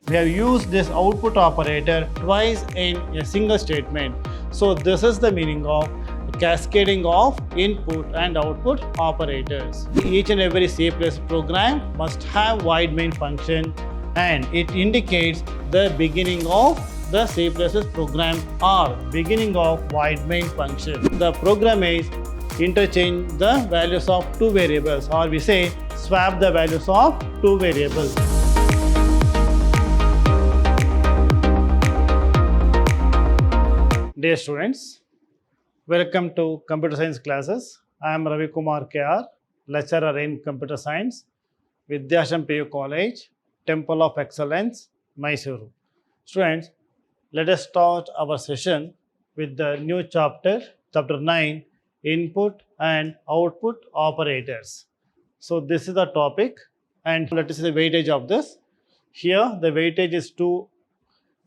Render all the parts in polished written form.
we have used this output operator twice in a single statement. So this is the meaning of cascading of input and output operators. Each and every C++ program must have void main function, and it indicates the beginning of the C++ program or beginning of void main function. The program is interchange the values of two variables, or we say swap the values of two variables. Dear students, welcome to computer science classes. I am Ravi Kumar KR, lecturer in computer science, Vidhyaashram PU College, Temple of Excellence, Mysuru. Students, let us start our session with the new chapter 9, Input and Output Operators. So this is the topic, and let us see the weightage of this. Here the weightage is 2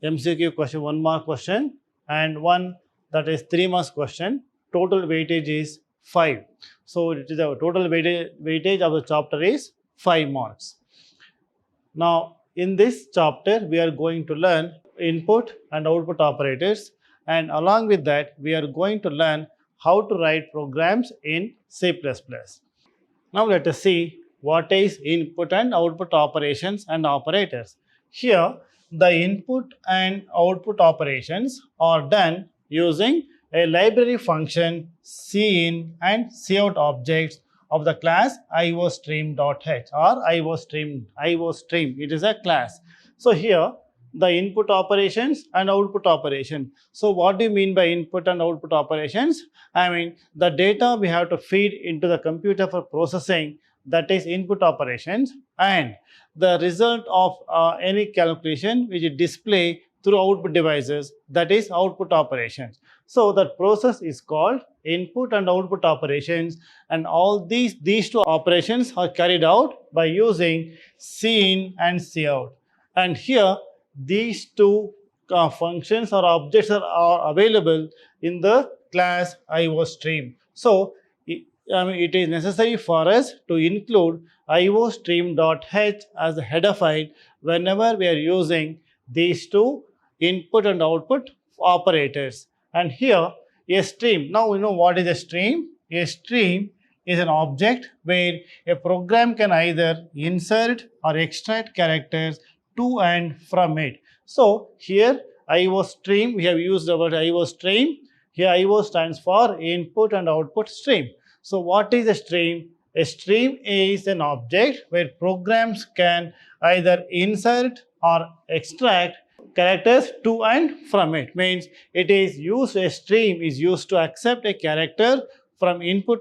MCQ question, 1 mark question, and one that is 3 marks question. Total weightage is 5. So it is the total weightage of the chapter is 5 marks. Now in this chapter we are going to learn input and output operators, and along with that we are going to learn how to write programs in C++. Now let us see what is input and output operations and operators. Here the input and output operations are done using a library function cin and cout objects of the class iostream.h or iostream. It is a class. So here the input operations and output operation. So what do you mean by input and output operations? I mean the data we have to feed into the computer for processing, that is input operations, and the result of any calculation which is displayed through output devices, that is output operations. So that process is called input and output operations, and all these two operations are carried out by using cin and cout. And here these two functions or objects are available in the class iostream. So it is necessary for us to include iostream.h as a header file whenever we are using these two input and output operators. And here a stream. Now we know what is a stream. A stream is an object where a program can either insert or extract characters to and from it. So here iostream, we have used the word iostream. Here IO stands for input and output stream. So what is a stream? A stream is an object where programs can either insert or extract characters to and from it. Means it is used, a stream is used to accept a character from input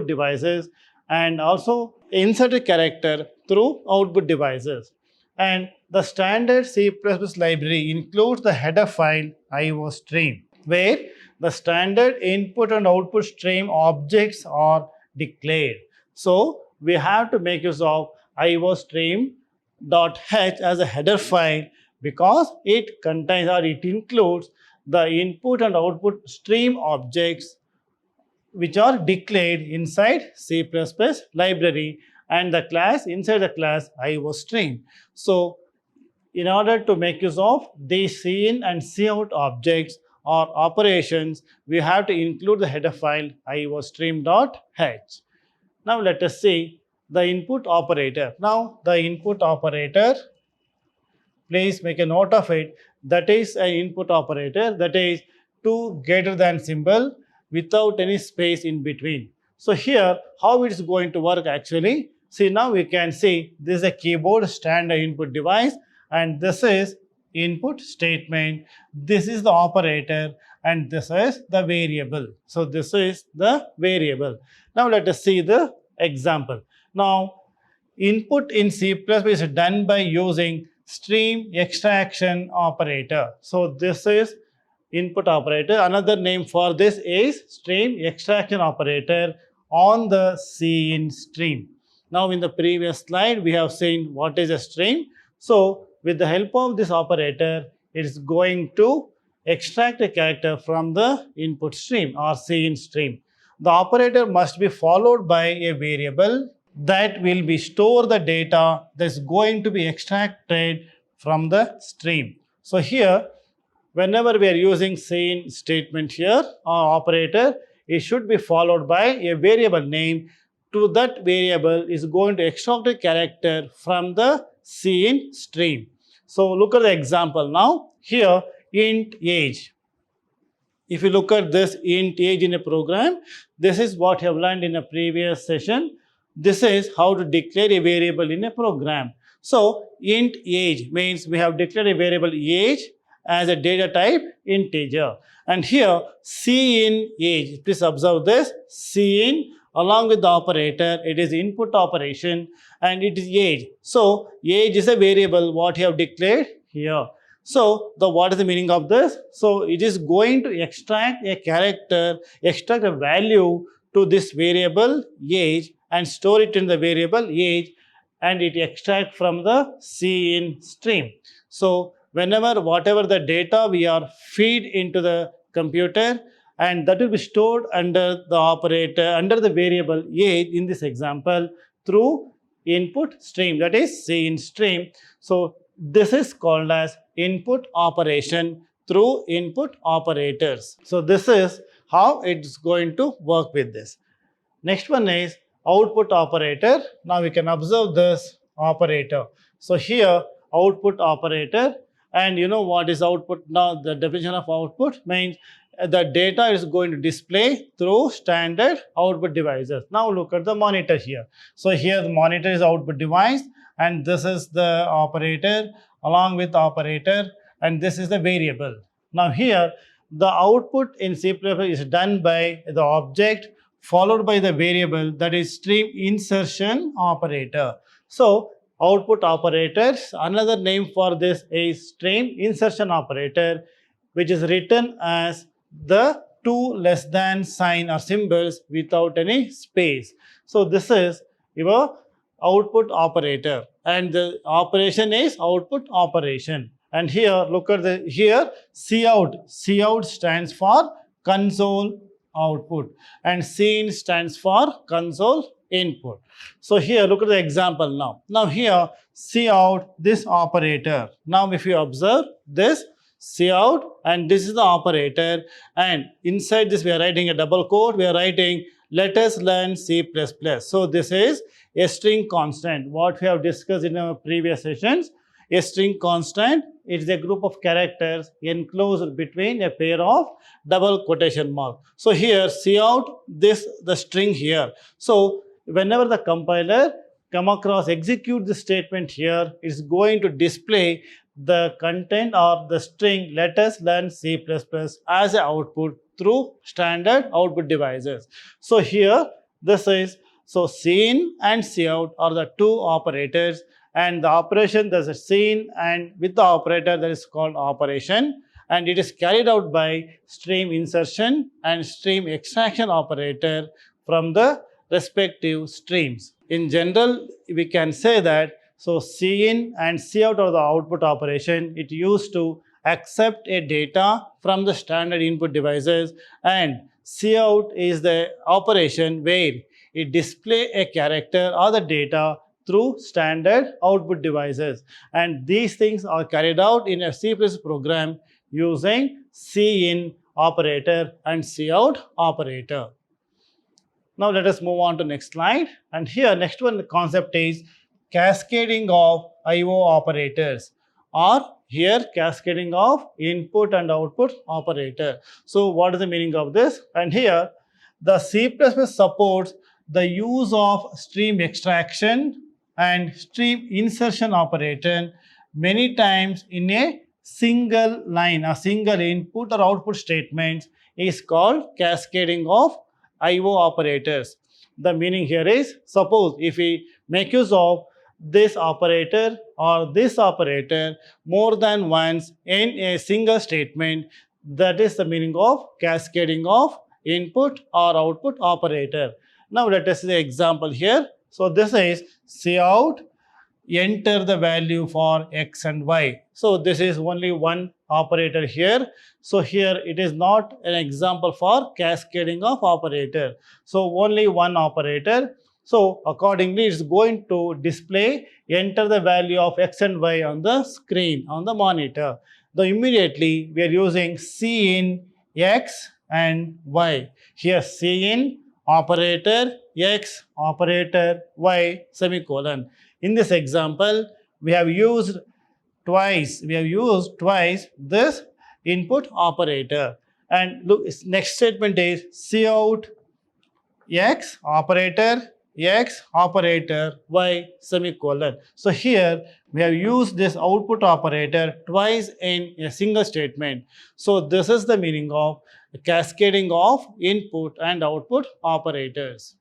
devices and also insert a character through output devices. And the standard C++ library includes the header file iostream, where the standard input and output stream objects are declared. So we have to make use of iostream.h as a header file because it contains or it includes the input and output stream objects which are declared inside C++ library and the class inside the class iostream. So in order to make use of these cin and cout objects or operations, we have to include the header file iostream.h. Now let us see the input operator. Now the input operator, please make a note of it, that is an input operator, that is two greater than symbol without any space in between. So here how it is going to work actually. See, now we can see this is a keyboard standard input device, and this is input statement, this is the operator, and this is the variable. So this is the variable. Now let us see the example. Now input in C++ is done by using stream extraction operator. So this is input operator. Another name for this is stream extraction operator on the cin stream. Now in the previous slide we have seen what is a stream. So with the help of this operator, it is going to extract a character from the input stream or cin stream. The operator must be followed by a variable that will be store the data that is going to be extracted from the stream. So here, whenever we are using same statement here or operator, it should be followed by a variable name. To that variable is going to extract a character from the scene stream. So look at the example now. Here, int age. If you look at this int age in a program, this is what you have learned in a previous session. This is how to declare a variable in a program. So int age means we have declared a variable age as a data type integer. And here cin age, please observe this, cin along with the operator, it is input operation and it is age. So age is a variable what you have declared here. So what is the meaning of this? So it is going to extract a character, extract a value to this variable age and store it in the variable age, and it extract from the cin stream. So whenever whatever the data we are feed into the computer, and that will be stored under the operator, under the variable age in this example through input stream, that is cin stream. So this is called as input operation through input operators. So this is how it's going to work with this. Next one is output operator. Now we can observe this operator. So here output operator, and you know what is output now? The definition of output means the data is going to display through standard output devices. Now look at the monitor here. So here the monitor is output device, and this is the operator along with operator, and this is the variable. Now here the output in C++ is done by the object followed by the variable, that is stream insertion operator. So output operators, another name for this is stream insertion operator, which is written as the two less than sign or symbols without any space. So this is your output operator, and the operation is output operation. And here look at the here cout stands for console output and cin stands for console input. So here look at the example now. Now here cout, this operator. Now if you observe this cout, and this is the operator, and inside this we are writing a double quote, we are writing let us learn C++. So this is a string constant, what we have discussed in our previous sessions. A string constant, it is a group of characters enclosed between a pair of double quotation mark. So here cout, this the string here. So whenever the compiler come across execute the statement here, it's going to display the content or the string let us learn C++ as an output through standard output devices. So here this is, so cin and cout are the two operators, and the operation, there's a cin and with the operator that is called operation, and it is carried out by stream insertion and stream extraction operator from the respective streams. In general, we can say that so cin and cout are the output operation. It used to accept a data from the standard input devices, and cout is the operation where it display a character or the data through standard output devices, and these things are carried out in a C++ program using cin operator and cout operator. Now let us move on to next slide, and here next one, the concept is cascading of IO operators, or here cascading of input and output operator. So what is the meaning of this? And here the C++ supports the use of stream extraction and stream insertion operator many times in a single line. A single input or output statement is called cascading of IO operators. The meaning here is, suppose if we make use of this operator or this operator more than once in a single statement, that is the meaning of cascading of input or output operator. Now let us see the example here. So this is cout, enter the value for x and y. So this is only one operator here. So here it is not an example for cascading of operator. So only one operator. So accordingly, it's going to display, enter the value of x and y on the screen, on the monitor. So immediately we are using cin x and y. Here cin operator x operator y semicolon. In this example, we have used twice this input operator. And look, next statement is cout x operator y semicolon. So here we have used this output operator twice in a single statement. So this is the meaning of cascading of input and output operators.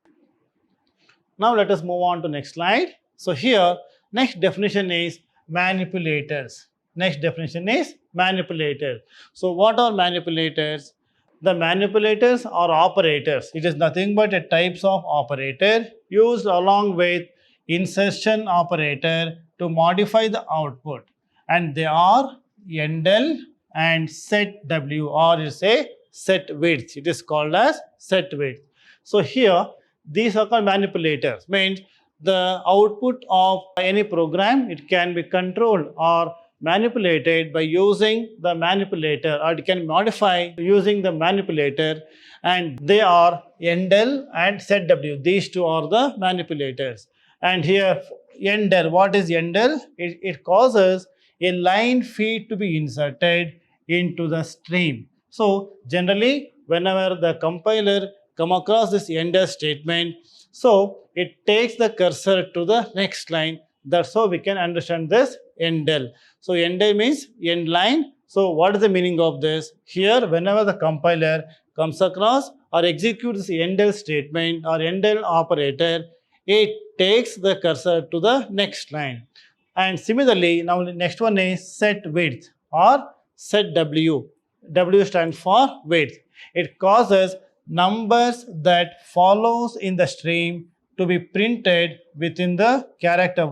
Now let us move on to next slide. So here next definition is manipulators. Next definition is manipulator. So what are manipulators? The manipulators are operators. It is nothing but a types of operator used along with insertion operator to modify the output, and they are endl and set w, or you say set width. It is called as set width. So here these are called manipulators, means the output of any program, it can be controlled or manipulated by using the manipulator, or it can modify using the manipulator, and they are endl and setw. These two are the manipulators. And here endl, what is endl? It causes a line feed to be inserted into the stream. So generally whenever the compiler come across this endl statement, so it takes the cursor to the next line. That's how we can understand this endl. So endl means end line. So what is the meaning of this? Here whenever the compiler comes across or executes the endl statement or endl operator, it takes the cursor to the next line. And similarly, now the next one is set width or set w. W stands for width. It causes numbers that follows in the stream to be printed within the character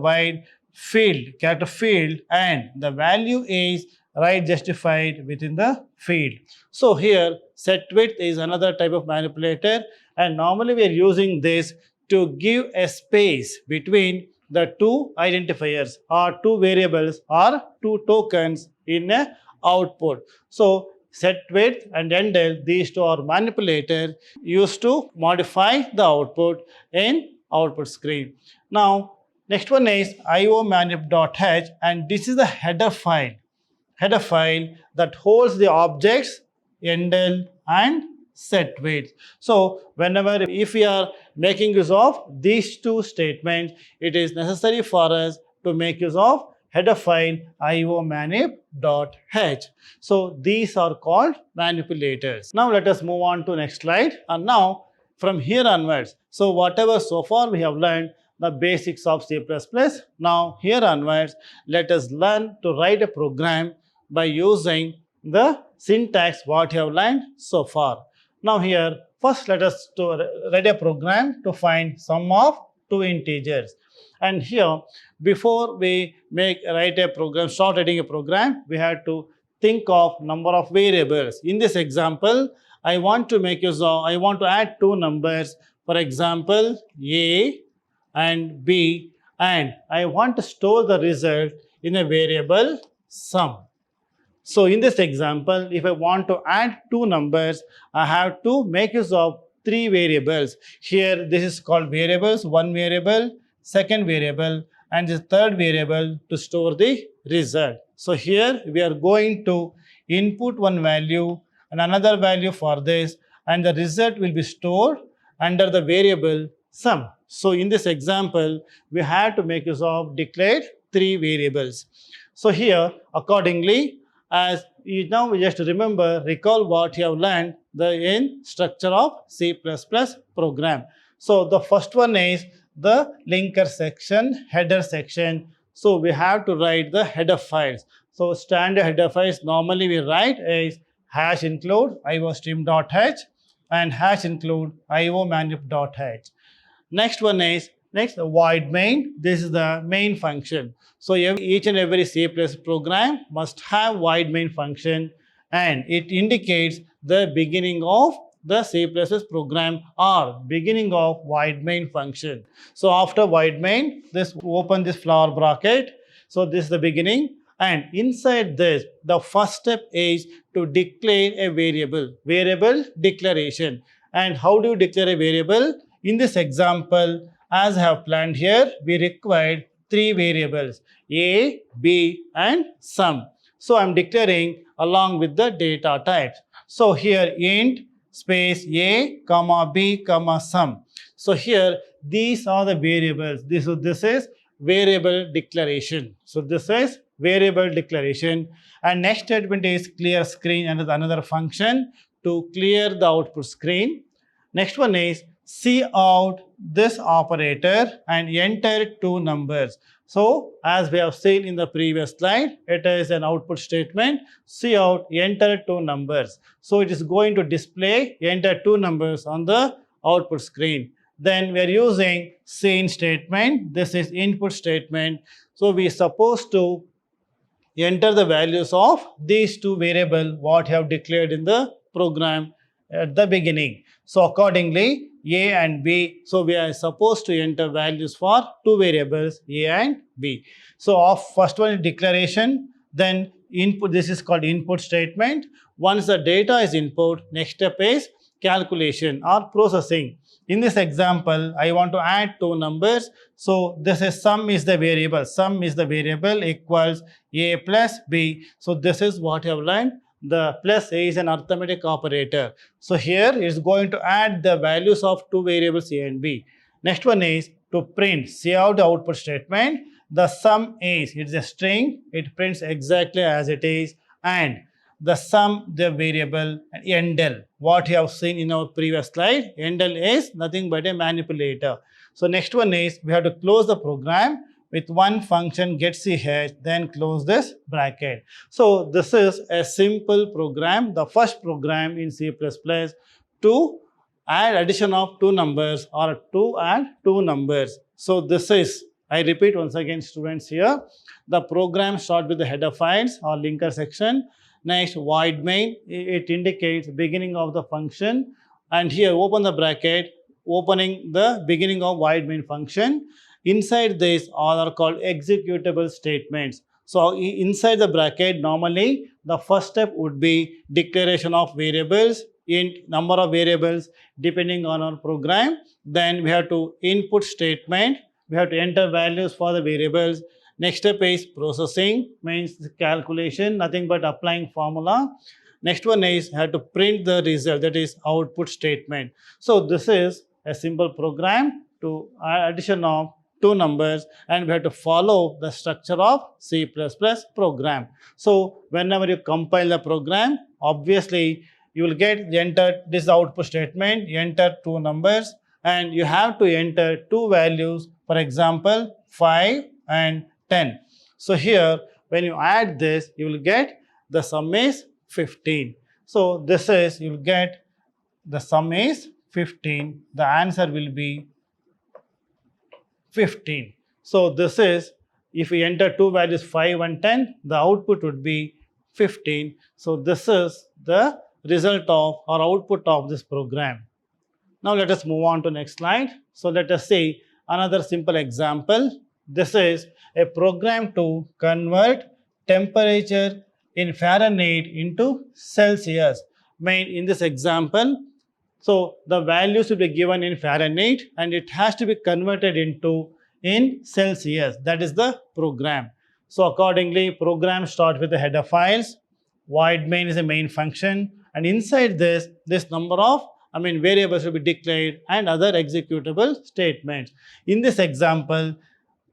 field, and the value is right justified within the field. So here set width is another type of manipulator, and normally we are using this to give a space between the two identifiers or two variables or two tokens in a output. So set width and endl, these two are manipulators used to modify the output in output screen. Now next one is iomanip.h, and this is the header file that holds the objects endl and set width. So whenever if we are making use of these two statements, it is necessary for us to make use of header file iomanip.h. So these are called manipulators. Now let us move on to next slide. And now from here onwards, so whatever so far we have learned the basics of C++, now here onwards let us learn to write a program by using the syntax what you have learned so far. Now here first let us write a program to find sum of two integers. And here before we write a program, start writing a program, we have to think of number of variables. In this example, I want to add two numbers, for example a and b, and I want to store the result in a variable sum. So in this example, if I want to add two numbers, I have to make use of three variables. Here this is called variables, one variable, second variable, and the third variable to store the result. So here we are going to input one value and another value for this, and the result will be stored under the variable sum. So in this example, we have to make use of declared three variables. So here accordingly, as you now just recall what you have learned in structure of C++ program. So the first one is the linker section, header section. So we have to write the header files. So standard header files normally we write is #include iostream.h and #include iomanip.h. Next one is void main. This is the main function. So each and every C++ program must have void main function, and it indicates the beginning of the C++ program or beginning of void main function. So after void main, this open this flower bracket. So this is the beginning, and inside this, the first step is to declare a variable declaration. And how do you declare a variable? In this example, as I have planned here, we required three variables, a, b, and sum. So I'm declaring along with the data types. So here int space a comma b comma sum. So here these are the variables. This is variable declaration. So this is variable declaration. And next statement is clear screen, and another function to clear the output screen. Next one is see out this operator and enter two numbers. So as we have seen in the previous slide, it is an output statement. See out, enter two numbers. So it is going to display enter two numbers on the output screen. Then we are using scene statement. This is input statement. So we are supposed to enter the values of these two variables what you have declared in the program at the beginning. So accordingly, a and b, so we are supposed to enter values for two variables a and b. So of first one is declaration, then input. This is called input statement. Once the data is input, next step is calculation or processing. In this example, I want to add two numbers. So this is sum is the variable. Sum is the variable equals a plus b. So this is what you have learned. The plus a is an arithmetic operator. So here it is going to add the values of two variables a and b. Next one is to print. See out the output statement. The sum is, it's a string. It prints exactly as it is. And the sum, the variable, and endl. What you have seen in our previous slide, endl is nothing but a manipulator. So next one is we have to close the program with one function getch, then close this bracket. So this is a simple program, the first program in C++ to add addition of two numbers or to add two numbers. So this is, I repeat once again students here, the program starts with the header files or linker section. Next, void main, it indicates beginning of the function, and here open the bracket, opening the beginning of void main function. Inside this, all are called executable statements. So inside the bracket, normally the first step would be declaration of variables, int number of variables depending on our program. Then we have to input statement, we have to enter values for the variables. Next step is processing, means calculation, nothing but applying formula. Next one is have to print the result, that is output statement. So this is a simple program to addition of two numbers, and we have to follow the structure of C++ program. So whenever you compile the program, obviously you will get enter this output statement, enter two numbers, and you have to enter two values, for example 5 and 10. So here when you add this, you will get the sum is 15. So this is, you will get the sum is 15. The answer will be 15. So this is, if we enter two values 5 and 10, the output would be 15. So this is the result of or output of this program. Now let us move on to next slide. So let us see another simple example. This is a program to convert temperature in Fahrenheit into Celsius. In this example, so the values will be given in Fahrenheit and it has to be converted into in Celsius. That is the program. So accordingly, program starts with the header files. Void main is a main function, and inside this number of variables will be declared and other executable statements. In this example,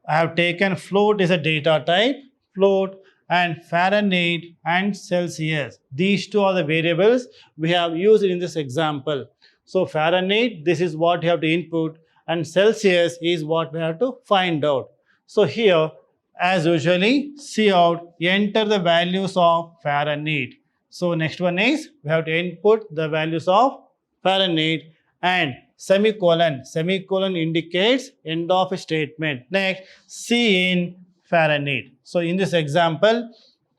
I have taken float is a data type, float, and Fahrenheit and Celsius. These two are the variables we have used in this example. So Fahrenheit, this is what you have to input, and Celsius is what we have to find out. So here, as usually, see out, enter the values of Fahrenheit. So next one is, we have to input the values of Fahrenheit, and semicolon. Semicolon indicates end of a statement. Next, C in Fahrenheit. So in this example,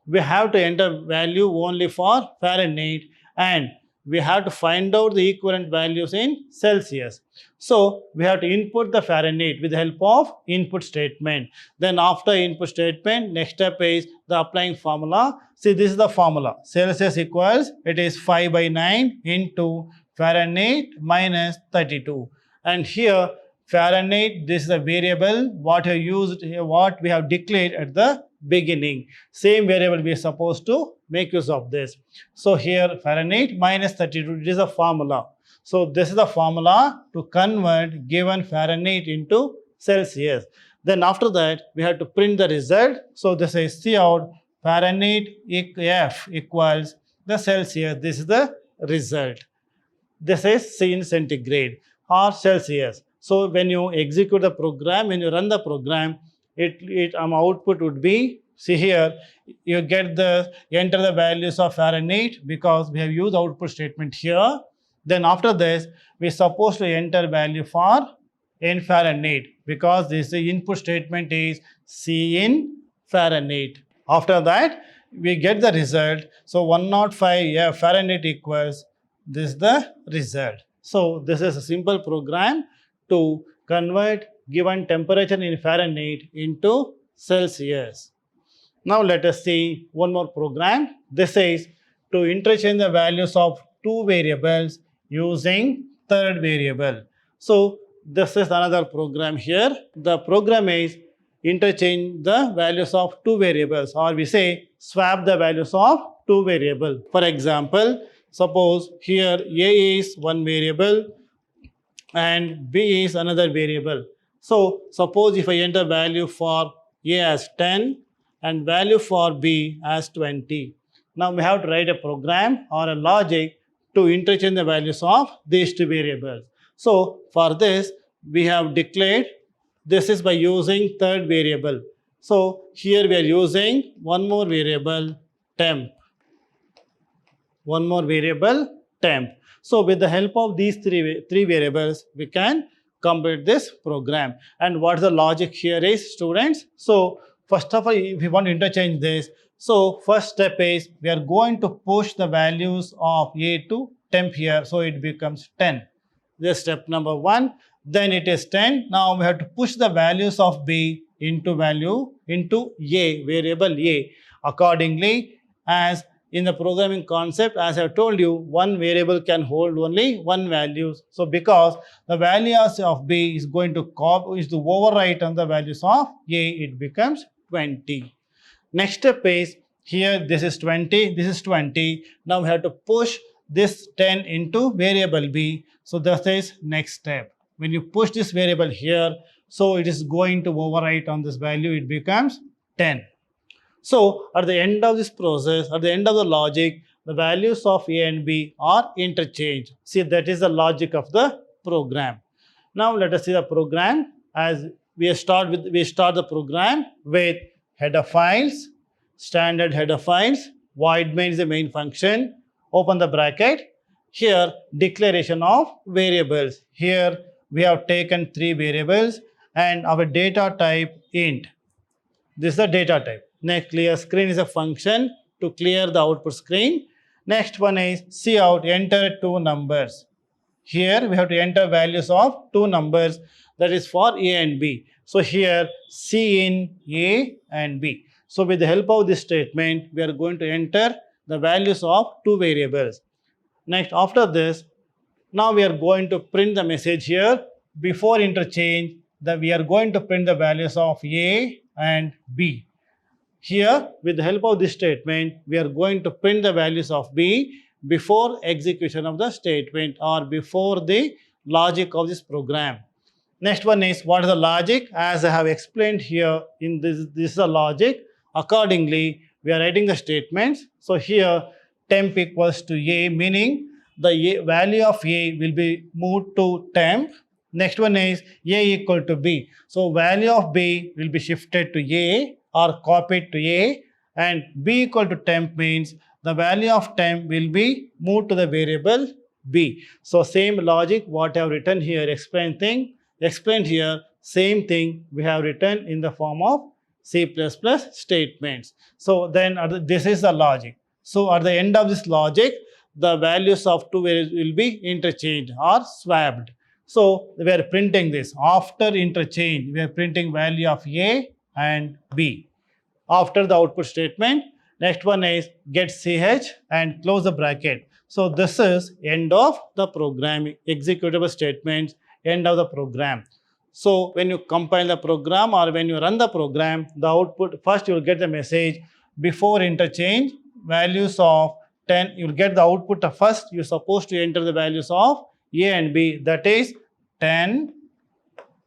we have to enter value only for Fahrenheit, and we have to find out the equivalent values in Celsius. So we have to input the Fahrenheit with the help of input statement. Then after input statement, next step is the applying formula. See, this is the formula. Celsius equals, it is 5 by 9 into Fahrenheit minus 32. And here Fahrenheit, this is a variable what we used here, what we have declared at the beginning. Same variable we are supposed to make use of this. So here Fahrenheit minus 32, it is a formula. So this is the formula to convert given Fahrenheit into Celsius. Then after that, we have to print the result. So this is Cout Fahrenheit F equals the Celsius. This is the result. This is C in centigrade or Celsius. So when you execute the program, when you run the program, output would be, see here, you enter the values of Fahrenheit because we have used output statement here. Then after this, we are supposed to enter value for in Fahrenheit because this input statement is C in Fahrenheit. After that, we get the result. So 105 Fahrenheit equals, this is the result. So this is a simple program to convert given temperature in Fahrenheit into Celsius. Now let us see one more program. This is to interchange the values of two variables using third variable. So this is another program here. The program is interchange the values of two variables, or we say swap the values of two variables. For example, suppose here A is one variable and B is another variable. So suppose if I enter value for A as 10 and value for B as 20. Now we have to write a program or a logic to interchange the values of these two variables. So for this, we have declared this is by using third variable. So here we are using one more variable temp. One more variable temp. So with the help of these three variables, we can complete this program. And what the logic here is, students? So first of all, if we want to interchange this, so first step is we are going to push the values of A to temp here. So it becomes 10. This is step number 1. Then it is 10. Now we have to push the values of B into A, variable A. Accordingly, as in the programming concept, as I have told you, one variable can hold only one value. So because the values of B is going to overwrite on the values of A, it becomes 20. Next step is here this is 20, this is 20. Now we have to push this 10 into variable B. So this is next step. When you push this variable here, so it is going to overwrite on this value, it becomes 10. So at the end of this process, at the end of the logic, the values of A and B are interchanged. See, that is the logic of the program. Now let us see the program. As we start the program with header files, standard header files, void main is the main function, open the bracket. Here declaration of variables. Here we have taken three variables and our data type int. This is the data type. Next, clear screen is a function to clear the output screen. Next one is cout, enter two numbers. Here we have to enter values of two numbers, that is for A and B. So here C in A and B. So with the help of this statement, we are going to enter the values of two variables. Next, after this, now we are going to print the message here. Before interchange, we are going to print the values of A and B. Here, with the help of this statement, we are going to print the values of B before execution of the statement or before the logic of this program. Next one is what is the logic? As I have explained here, in this is the logic. Accordingly, we are writing the statements. So here, temp equals to A, meaning the value of A will be moved to temp. Next one is A equal to B. So value of B will be shifted to A or copied to A, and B equal to temp means the value of temp will be moved to the variable B. So same logic what I have written here, explained here, same thing we have written in the form of C++ statements. So then this is the logic. So at the end of this logic, the values of two variables will be interchanged or swapped. So we are printing this. After interchange, we are printing value of A and B. After the output statement, next one is get ch and close the bracket. So this is end of the program, executable statements, end of the program. So when you compile the program or when you run the program, the output, first you will get the message before interchange, values of 10, you will get the output of first, you're supposed to enter the values of A and B, that is 10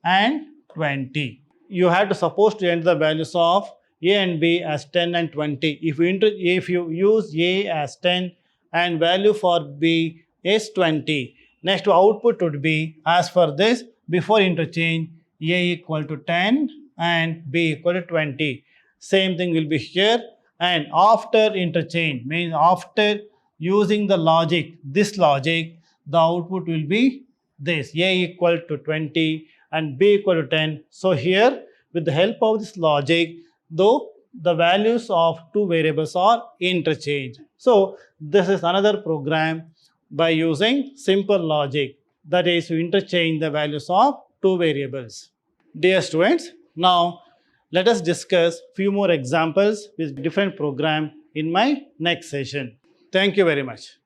and 20. You have to supposed to enter the values of A and B as 10 and 20. If you use A as 10 and value for B is 20, next output would be as for this, before interchange, A equal to 10 and B equal to 20. Same thing will be here. And after interchange, means after using the logic, this logic, the output will be this, A equal to 20 and B equal to 10. So here, with the help of this logic, though the values of two variables are interchanged. So this is another program by using simple logic, that is to interchange the values of two variables. Dear students, now let us discuss few more examples with different program in my next session. Thank you very much.